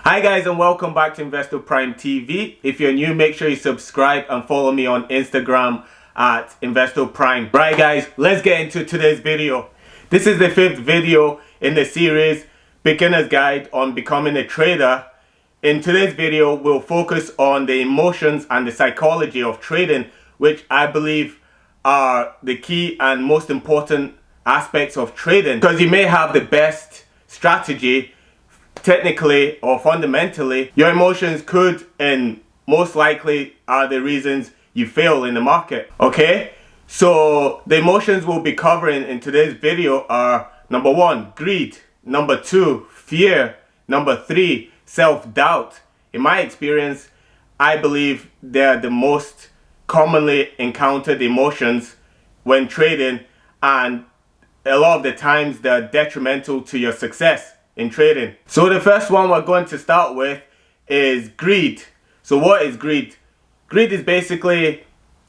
Hi guys, and welcome back to Investor Prime TV. If you're new, make sure you subscribe and follow me on Instagram at Investor Prime. Right guys, let's get into today's video. This is the 5th video in the series Beginner's Guide on Becoming a Trader. In today's video, we'll focus on the emotions and the psychology of trading, which I believe are the key and most important aspects of trading, because you may have the best strategy technically or fundamentally. Your emotions could and most likely are the reasons you fail in the market. Okay, so the emotions we'll be covering in today's video are: number 1, greed; number 2, fear; number 3, self-doubt. In my experience, I believe they're the most commonly encountered emotions when trading, and a lot of the times they're detrimental to your success in trading. So the first one we're going to start with is greed. So what is greed? Greed is basically,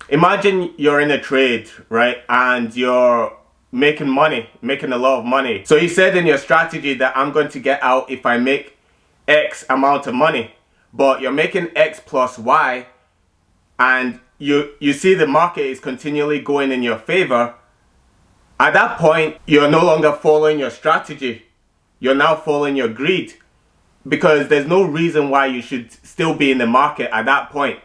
imagine you're in a trade, right? And you're making money, making a lot of money. So you said in your strategy that I'm going to get out if I make X amount of money, but you're making X plus Y, and you see the market is continually going in your favor. At that point, you're no longer following your strategy. You're now following your greed, because there's no reason why you should still be in the market at that point.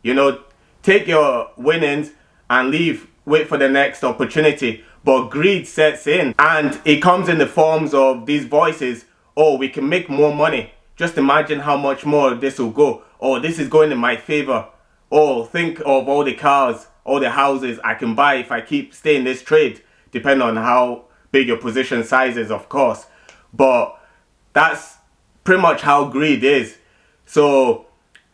You know, take your winnings and leave, wait for the next opportunity. But greed sets in, and it comes in the forms of these voices. Oh, we can make more money. Just imagine how much more this will go. Oh, this is going in my favor. Oh, think of all the cars, all the houses I can buy if I keep staying this trade, depending on how big your position size is, of course. But that's pretty much how greed is. So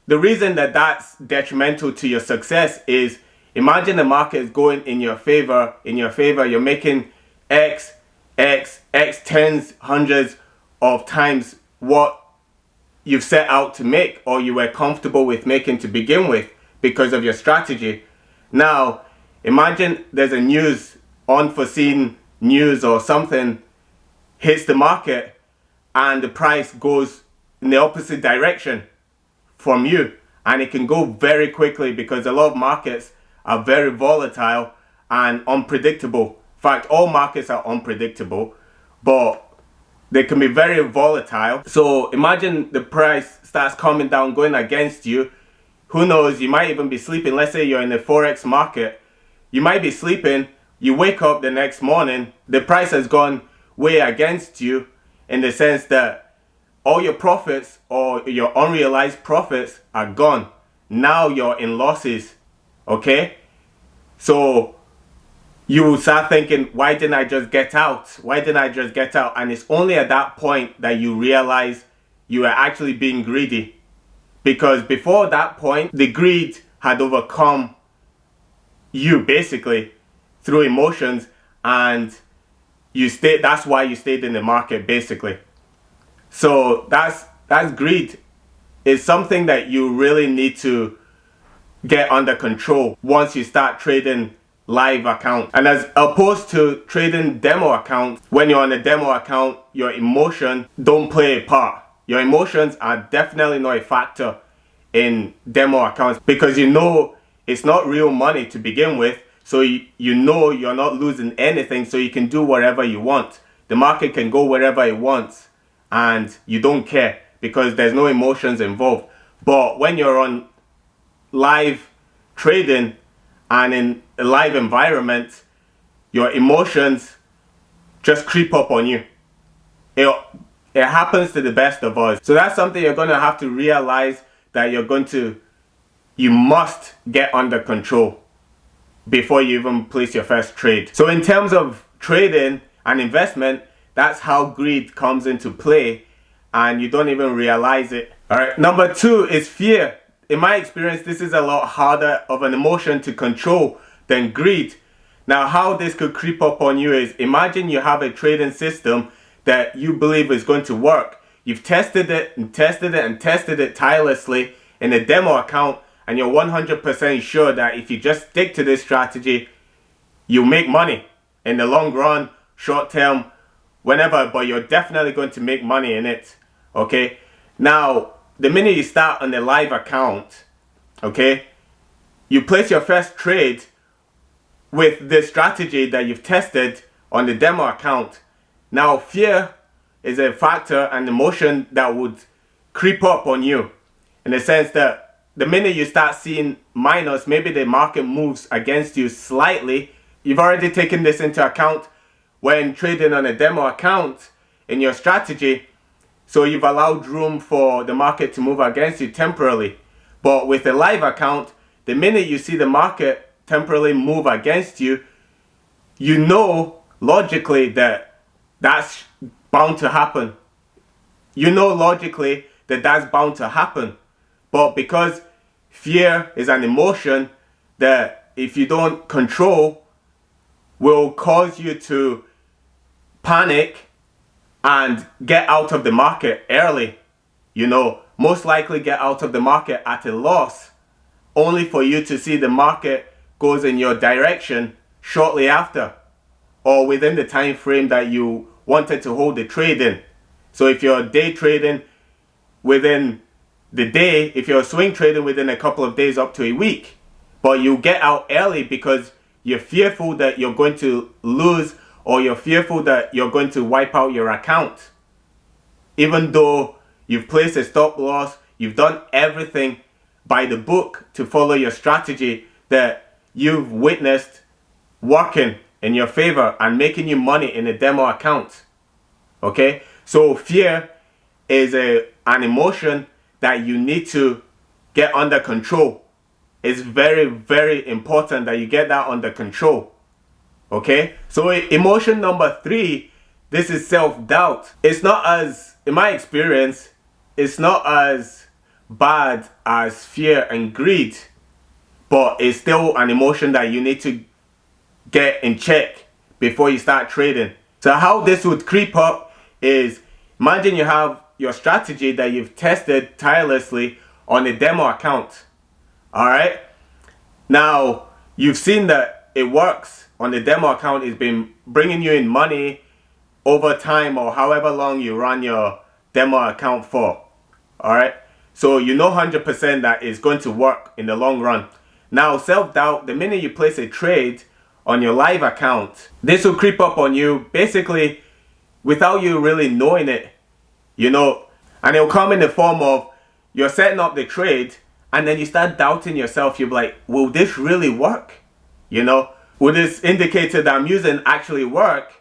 the reason that that's detrimental to your success is, imagine the market is going in your favor, you're making X tens, hundreds of times what you've set out to make, or you were comfortable with making to begin with, because of your strategy. Now, imagine there's a unforeseen news or something hits the market, and the price goes in the opposite direction from you, and it can go very quickly, because a lot of markets are very volatile and unpredictable. In fact, all markets are unpredictable, but they can be very volatile. So imagine the price starts coming down, going against you. Who knows, you might even be sleeping. Let's say you're in the Forex market. You might be sleeping, you wake up the next morning, the price has gone way against you, in the sense that all your profits or your unrealized profits are gone. Now you're in losses. Okay, so you will start thinking, why didn't I just get out? And it's only at that point that you realize you are actually being greedy, because before that point the greed had overcome you basically through emotions, and that's why you stayed in the market basically. So that's greed. It's something that you really need to get under control once you start trading live accounts. And as opposed to trading demo accounts, when you're on a demo account, your emotion don't play a part. Your emotions are definitely not a factor in demo accounts, because you know it's not real money to begin with. So you know you're not losing anything, so you can do whatever you want. The market can go wherever it wants, and you don't care, because there's no emotions involved. But when you're on live trading and in a live environment, your emotions just creep up on you. It happens to the best of us. So that's something you're going to have to realize, that you must get under control before you even place your first trade. So in terms of trading and investment, that's how greed comes into play, and you don't even realize it. All right, number 2 is fear. In my experience, this is a lot harder of an emotion to control than greed. Now, how this could creep up on you is, imagine you have a trading system that you believe is going to work. You've tested it and tested it and tested it tirelessly in a demo account, and you're 100% sure that if you just stick to this strategy, you'll make money in the long run, short term, whenever, but you're definitely going to make money in it. Okay, Now, the minute you start on a live account, okay, you place your first trade with the strategy that you've tested on the demo account. Now, fear is a factor and emotion that would creep up on you, in the sense that the minute you start seeing minus, maybe the market moves against you slightly, you've already taken this into account when trading on a demo account in your strategy. So you've allowed room for the market to move against you temporarily. But with a live account, the minute you see the market temporarily move against you, you know logically that that's bound to happen. You know logically that that's bound to happen. But because fear is an emotion that, if you don't control, will cause you to panic and get out of the market early. You know, most likely get out of the market at a loss, only for you to see the market goes in your direction shortly after, or within the time frame that you wanted to hold the trade in. So if you're day trading within the day, if you're swing trading within a couple of days up to a week, but you get out early because you're fearful that you're going to lose, or you're fearful that you're going to wipe out your account. Even though you've placed a stop loss, you've done everything by the book to follow your strategy that you've witnessed working in your favor and making you money in a demo account. Okay? So fear is an emotion that you need to get under control. It's very, very important that you get that under control. Okay? So emotion number 3, this is self-doubt. It's not as, in my experience, it's not as bad as fear and greed, but it's still an emotion that you need to get in check before you start trading. So how this would creep up is, imagine you have your strategy that you've tested tirelessly on a demo account. Alright? Now, you've seen that it works on the demo account. It's been bringing you in money over time, or however long you run your demo account for. Alright? So you know 100% that it's going to work in the long run. Now, self-doubt, the minute you place a trade on your live account, this will creep up on you basically without you really knowing it. You know, and it'll come in the form of, you're setting up the trade and then you start doubting yourself. You're like, will this really work? You know, will this indicator that I'm using actually work?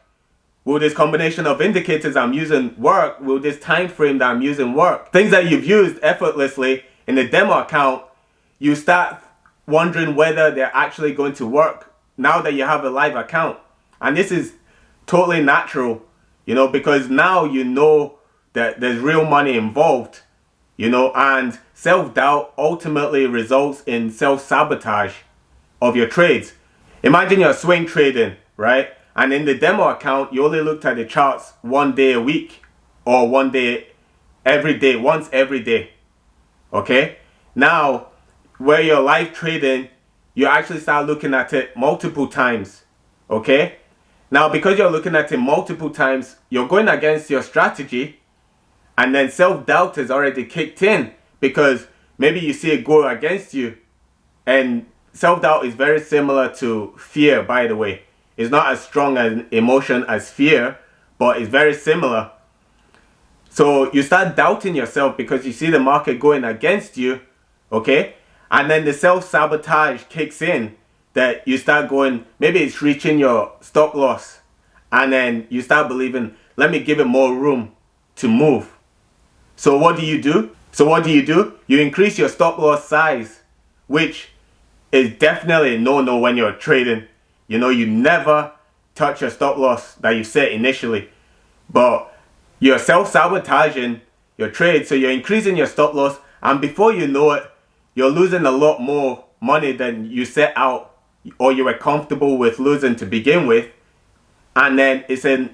Will this combination of indicators I'm using work? Will this time frame that I'm using work? Things that you've used effortlessly in the demo account, you start wondering whether they're actually going to work now that you have a live account. And this is totally natural, you know, because now you know that there's real money involved, you know, and self-doubt ultimately results in self-sabotage of your trades. Imagine you're swing trading, right? And in the demo account, you only looked at the charts one day a week, or one day every day, once every day. Okay? Now, where you're live trading, you actually start looking at it multiple times. Okay? Now, because you're looking at it multiple times, you're going against your strategy, and then self-doubt has already kicked in because maybe you see it go against you. And self-doubt is very similar to fear, by the way. It's not as strong an emotion as fear, but it's very similar. So you start doubting yourself because you see the market going against you, okay? And then the self-sabotage kicks in, that you start going, maybe it's reaching your stop loss. And then you start believing, let me give it more room to move. So what do? You increase your stop loss size, which is definitely a no-no when you're trading. You know, you never touch your stop loss that you set initially. But you're self-sabotaging your trade, so you're increasing your stop loss, and before you know it, you're losing a lot more money than you set out or you were comfortable with losing to begin with. And then it's a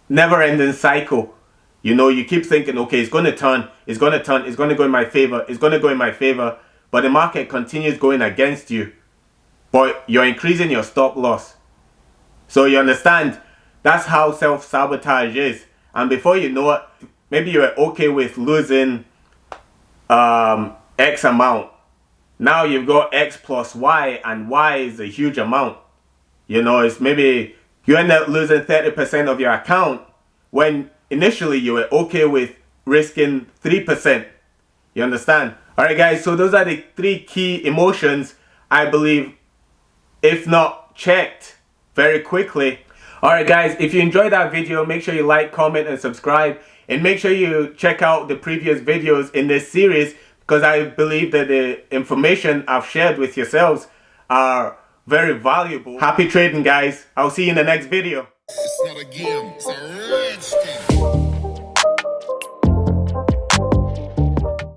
never-ending cycle. You know, you keep thinking, okay, it's going to turn, it's going to turn, it's going to go in my favor, it's going to go in my favor, but the market continues going against you. But you're increasing your stop loss. So you understand, that's how self-sabotage is. And before you know it, maybe you were okay with losing X amount. Now you've got X plus Y, and Y is a huge amount. You know, it's maybe you end up losing 30% of your account when initially you were okay with risking 3%. You understand? Alright guys, so those are the 3 key emotions I believe, if not checked very quickly. Alright guys, if you enjoyed that video, make sure you like, comment and subscribe, and make sure you check out the previous videos in this series, because I believe that the information I've shared with yourselves are very valuable. Happy trading guys. I'll see you in the next video. It's not a game, it's a rich thing.